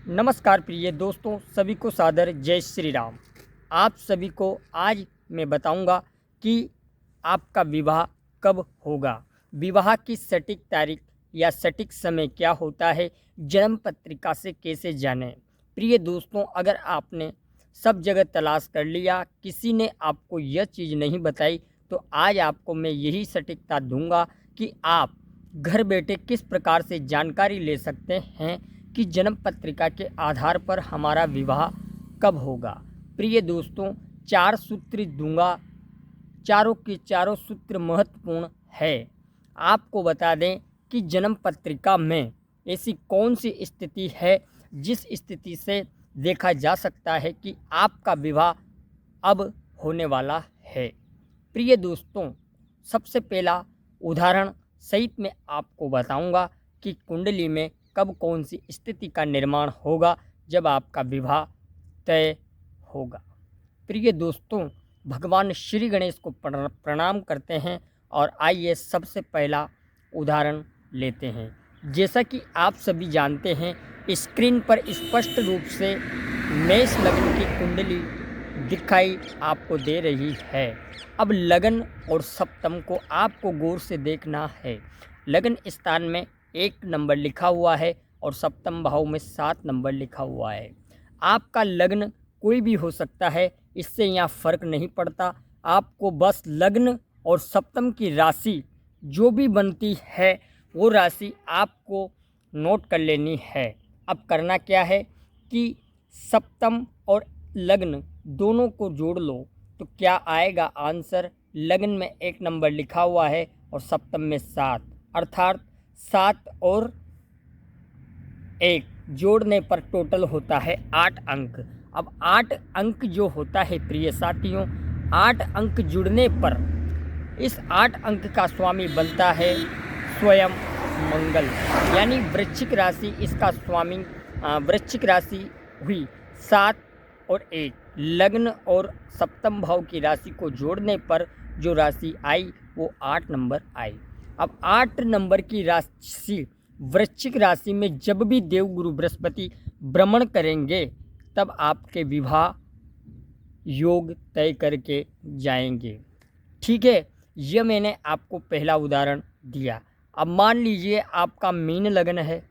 नमस्कार प्रिय दोस्तों, सभी को सादर जय श्री राम। आप सभी को आज मैं बताऊंगा कि आपका विवाह कब होगा। विवाह की सटीक तारीख या सटीक समय क्या होता है, जन्म पत्रिका से कैसे जानें। प्रिय दोस्तों, अगर आपने सब जगह तलाश कर लिया, किसी ने आपको यह चीज़ नहीं बताई, तो आज आपको मैं यही सटीकता दूंगा कि आप घर बैठे किस प्रकार से जानकारी ले सकते हैं कि जन्म पत्रिका के आधार पर हमारा विवाह कब होगा। प्रिय दोस्तों, 4 सूत्र दूंगा, चारों के चारों सूत्र महत्वपूर्ण है। आपको बता दें कि जन्म पत्रिका में ऐसी कौन सी स्थिति है जिस स्थिति से देखा जा सकता है कि आपका विवाह अब होने वाला है। प्रिय दोस्तों, सबसे पहला उदाहरण सहित मैं आपको बताऊंगा कि कुंडली में कब कौन सी स्थिति का निर्माण होगा जब आपका विवाह तय होगा। प्रिय दोस्तों, भगवान श्री गणेश को प्रणाम करते हैं और आइए सबसे पहला उदाहरण लेते हैं। जैसा कि आप सभी जानते हैं, स्क्रीन पर स्पष्ट रूप से मेष लग्न की कुंडली दिखाई आपको दे रही है। अब लगन और सप्तम को आपको गौर से देखना है। लगन स्थान में 1 नंबर लिखा हुआ है और सप्तम भाव में 7 नंबर लिखा हुआ है। आपका लग्न कोई भी हो सकता है, इससे यहाँ फर्क नहीं पड़ता। आपको बस लग्न और सप्तम की राशि जो भी बनती है वो राशि आपको नोट कर लेनी है। अब करना क्या है कि सप्तम और लग्न दोनों को जोड़ लो तो क्या आएगा आंसर। लग्न में 1 नंबर लिखा हुआ है और सप्तम में 7, अर्थात 7 और 1 जोड़ने पर टोटल होता है 8 अंक। अब 8 अंक जो होता है प्रिय साथियों, 8 अंक जुड़ने पर इस 8 अंक का स्वामी बनता है स्वयं मंगल, यानी वृश्चिक राशि इसका स्वामी वृश्चिक राशि हुई। 7 और 1 लग्न और सप्तम भाव की राशि को जोड़ने पर जो राशि आई वो 8 नंबर आई। अब 8 नंबर की राशि वृश्चिक राशि में जब भी देवगुरु बृहस्पति भ्रमण करेंगे तब आपके विवाह योग तय करके जाएंगे। ठीक है, यह मैंने आपको पहला उदाहरण दिया। अब मान लीजिए आपका मीन लगन है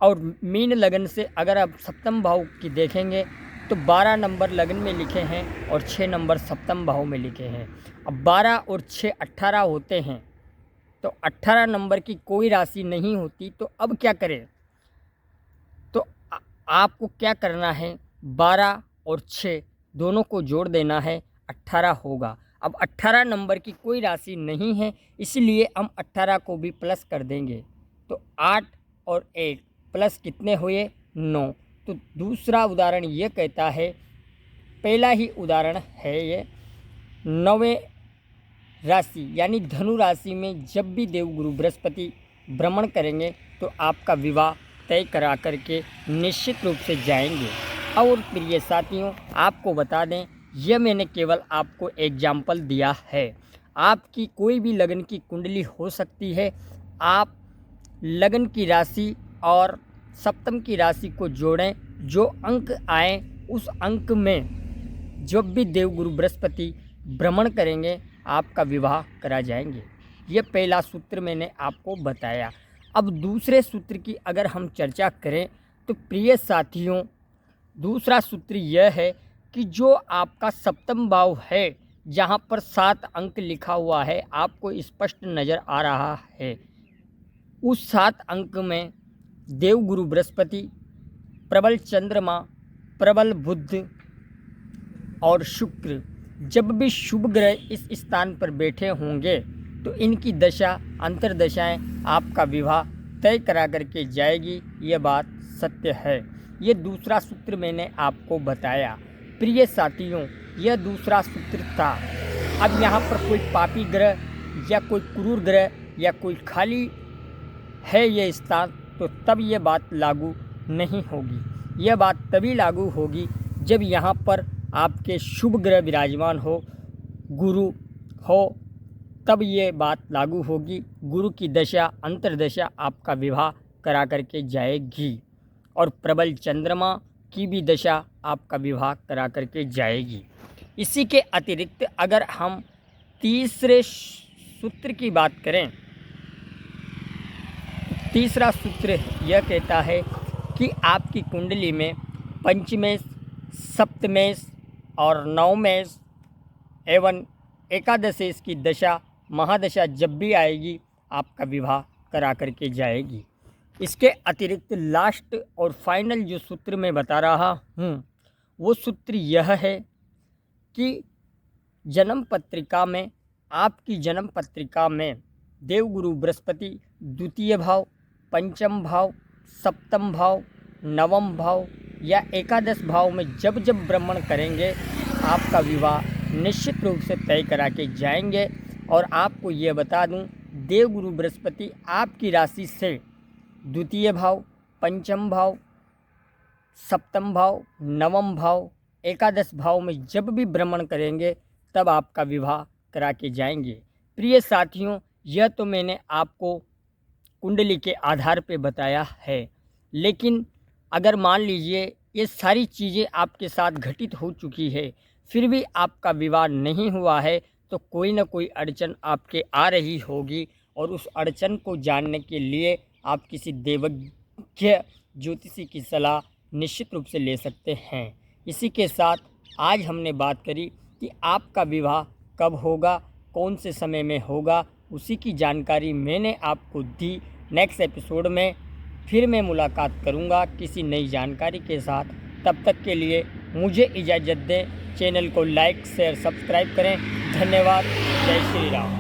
और मीन लगन से अगर आप सप्तम भाव की देखेंगे तो 12 नंबर लगन में लिखे हैं और 6 नंबर सप्तम भाव में लिखे हैं। अब 12 और 6 18 होते हैं, तो 18 नंबर की कोई राशि नहीं होती। तो अब क्या करें, तो आपको क्या करना है, 12 और 6 दोनों को जोड़ देना है, 18 होगा। अब 18 नंबर की कोई राशि नहीं है, इसलिए हम 18 को भी प्लस कर देंगे। तो 8 और 1 प्लस कितने हुए, 9। तो दूसरा उदाहरण ये कहता है, पहला ही उदाहरण है ये, 9वें राशि यानी धनु राशि में जब भी देवगुरु बृहस्पति भ्रमण करेंगे तो आपका विवाह तय करा करके निश्चित रूप से जाएंगे। और प्रिय साथियों, आपको बता दें, यह मैंने केवल आपको एग्जाम्पल दिया है। आपकी कोई भी लगन की कुंडली हो सकती है। आप लगन की राशि और सप्तम की राशि को जोड़ें, जो अंक आए उस अंक में जब भी देवगुरु बृहस्पति भ्रमण करेंगे आपका विवाह करा जाएंगे। यह पहला सूत्र मैंने आपको बताया। अब दूसरे सूत्र की अगर हम चर्चा करें तो प्रिय साथियों, दूसरा सूत्र यह है कि जो आपका सप्तम भाव है जहाँ पर 7 अंक लिखा हुआ है, आपको स्पष्ट नज़र आ रहा है, उस 7 अंक में देवगुरु बृहस्पति, प्रबल चंद्रमा, प्रबल बुध और शुक्र जब भी शुभ ग्रह इस स्थान पर बैठे होंगे तो इनकी दशा अंतर्दशाएं आपका विवाह तय करा करके जाएगी। ये बात सत्य है। ये दूसरा सूत्र मैंने आपको बताया। प्रिय साथियों, यह दूसरा सूत्र था। अब यहाँ पर कोई पापी ग्रह या कोई क्रूर ग्रह या कोई खाली है ये स्थान, तो तब ये बात लागू नहीं होगी। यह बात तभी लागू होगी जब यहाँ पर आपके शुभ ग्रह विराजमान हो, गुरु हो, तब ये बात लागू होगी। गुरु की दशा अंतर्दशा आपका विवाह करा करके जाएगी। और प्रबल चंद्रमा की भी दशा आपका विवाह करा करके जाएगी। इसी के अतिरिक्त अगर हम तीसरे सूत्र की बात करें, तीसरा सूत्र यह कहता है कि आपकी कुंडली में पंचमेश, सप्तमेश और नवमेश एवं एकादशेश की दशा महादशा जब भी आएगी आपका विवाह करा करके जाएगी। इसके अतिरिक्त लास्ट और फाइनल जो सूत्र मैं बता रहा हूँ वो सूत्र यह है कि जन्म पत्रिका में, आपकी जन्म पत्रिका में देवगुरु बृहस्पति द्वितीय भाव, पंचम भाव, सप्तम भाव, नवम भाव या एकादश भाव में जब जब भ्रमण करेंगे आपका विवाह निश्चित रूप से तय करा के जाएंगे। और आपको ये बता दूं, देवगुरु बृहस्पति आपकी राशि से द्वितीय भाव, पंचम भाव, सप्तम भाव, नवम भाव, एकादश भाव में जब भी भ्रमण करेंगे तब आपका विवाह करा के जाएंगे। प्रिय साथियों, यह तो मैंने आपको कुंडली के आधार पे बताया है, लेकिन अगर मान लीजिए ये सारी चीज़ें आपके साथ घटित हो चुकी है फिर भी आपका विवाह नहीं हुआ है तो कोई ना कोई अड़चन आपके आ रही होगी, और उस अड़चन को जानने के लिए आप किसी देवज्ञ ज्योतिषी की सलाह निश्चित रूप से ले सकते हैं। इसी के साथ आज हमने बात करी कि आपका विवाह कब होगा, कौन से समय में होगा, उसी की जानकारी मैंने आपको दी। नेक्स्ट एपिसोड में फिर मैं मुलाकात करूंगा किसी नई जानकारी के साथ। तब तक के लिए मुझे इजाज़त दें। चैनल को लाइक, शेयर, सब्सक्राइब करें। धन्यवाद। जय श्री राम।